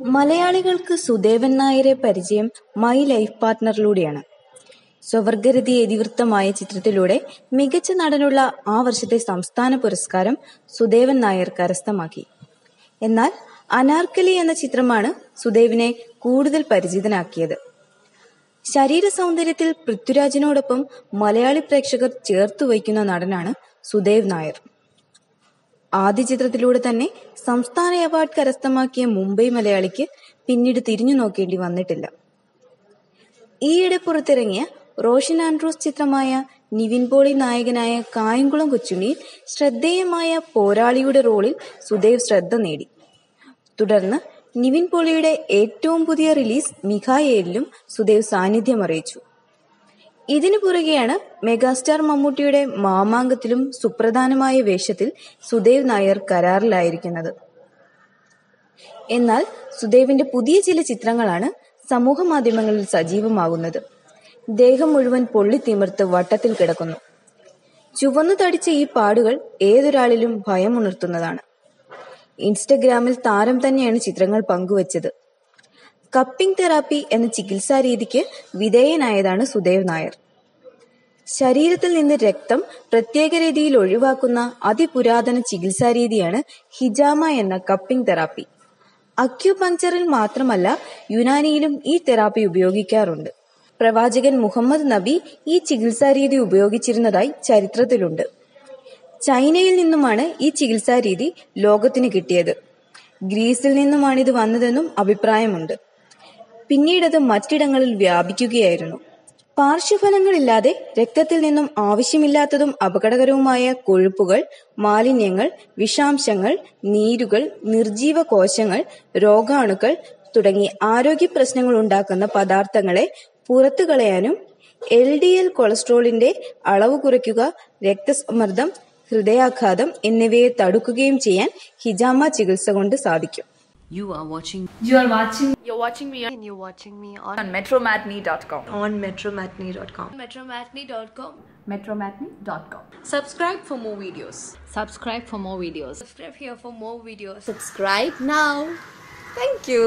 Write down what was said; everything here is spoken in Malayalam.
മലയാളികൾക്ക് സുദേവൻ നായരെ പരിചയം മൈ ലൈഫ് പാർട്ട്ണറിലൂടെയാണ്. സ്വവർഗരതി ഇതിവൃത്തമായ ചിത്രത്തിലൂടെ മികച്ച നടനുള്ള ആ വർഷത്തെ സംസ്ഥാന പുരസ്കാരം സുദേവൻ നായർ കരസ്ഥമാക്കി. എന്നാൽ അനാർക്കലി എന്ന ചിത്രമാണ് സുദേവിനെ കൂടുതൽ പരിചിതനാക്കിയത്. ശരീര സൗന്ദര്യത്തിൽ പൃഥ്വിരാജിനോടൊപ്പം മലയാളി പ്രേക്ഷകർ ചേർത്തു വയ്ക്കുന്ന നടനാണ് സുദേവ് നായർ. ആദ്യ ചിത്രത്തിലൂടെ തന്നെ സംസ്ഥാന അവാർഡ് കരസ്ഥമാക്കിയ മുംബൈ മലയാളിക്ക് പിന്നീട് തിരിഞ്ഞു നോക്കേണ്ടി വന്നിട്ടില്ല. ഈയിടെ പുറത്തിറങ്ങിയ റോഷൻ ആൻഡ്രൂസ് ചിത്രമായ നിവിൻ പോളി നായകനായ കായംകുളം കൊച്ചുണ്ണിയിൽ ശ്രദ്ധേയമായ പോരാളിയുടെ റോളിൽ സുദേവ് ശ്രദ്ധ നേടി. തുടർന്ന് നിവിൻ പോളിയുടെ ഏറ്റവും പുതിയ റിലീസ് മിഖായേലിലും സുദേവ് സാന്നിധ്യം അറിയിച്ചു. ഇതിനു പുറകെയാണ് മെഗാസ്റ്റാർ മമ്മൂട്ടിയുടെ മാമാങ്കത്തിലും സുപ്രധാനമായ വേഷത്തിൽ സുദേവ് നായർ കരാറിലായിരിക്കുന്നത്. എന്നാൽ സുദേവിന്റെ പുതിയ ചില ചിത്രങ്ങളാണ് സമൂഹ മാധ്യമങ്ങളിൽ സജീവമാകുന്നത്. ദേഹം മുഴുവൻ പൊള്ളിത്തിമിർത്ത് വട്ടത്തിൽ കിടക്കുന്നു. ചുവന്നു തടിച്ച ഈ പാടുകൾ ഏതൊരാളിലും ഭയമുണർത്തുന്നതാണ്. ഇൻസ്റ്റഗ്രാമിൽ താരം തന്നെയാണ് ചിത്രങ്ങൾ പങ്കുവച്ചത്. കപ്പിംഗ് തെറാപ്പി എന്ന ചികിത്സാ രീതിക്ക് വിധേയനായതാണ് സുദേവ് നായർ. ശരീരത്തിൽ നിന്ന് രക്തം പ്രത്യേക രീതിയിൽ ഒഴിവാക്കുന്ന അതിപുരാതന ചികിത്സാ രീതിയാണ് ഹിജാമ എന്ന കപ്പിംഗ് തെറാപ്പി. അക്യുപങ്ചറിൽ മാത്രമല്ല, യുനാനിയിലും ഈ തെറാപ്പി ഉപയോഗിക്കാറുണ്ട്. പ്രവാചകൻ മുഹമ്മദ് നബി ഈ ചികിത്സാ രീതി ഉപയോഗിച്ചിരുന്നതായി ചരിത്രത്തിലുണ്ട്. ചൈനയിൽ നിന്നുമാണ് ഈ ചികിത്സാ രീതി ലോകത്തിന് കിട്ടിയത്. ഗ്രീസിൽ നിന്നുമാണിത് വന്നതെന്നും അഭിപ്രായമുണ്ട്. പിന്നീടത് മറ്റിടങ്ങളിൽ വ്യാപിക്കുകയായിരുന്നു. പാർശ്വഫലങ്ങളില്ലാതെ രക്തത്തിൽ നിന്നും ആവശ്യമില്ലാത്തതും അപകടകരവുമായ കൊഴുപ്പുകൾ, മാലിന്യങ്ങൾ, വിഷാംശങ്ങൾ, നീരുകൾ, നിർജീവ കോശങ്ങൾ, രോഗാണുക്കൾ തുടങ്ങി ആരോഗ്യ പ്രശ്നങ്ങൾ ഉണ്ടാക്കുന്ന പദാർത്ഥങ്ങളെ പുറത്തു കളയാനും LDL കൊളസ്ട്രോളിന്റെ അളവ് കുറയ്ക്കുക, രക്തസമ്മർദ്ദം, ഹൃദയാഘാതം എന്നിവയെ തടുക്കുകയും ചെയ്യാൻ ഹിജാമ ചികിത്സ കൊണ്ട് സാധിക്കും. You're watching me on metromatney.com. metromatney.com. Subscribe for more videos. Subscribe here for more videos. Subscribe here for more videos. Subscribe now. Thank you.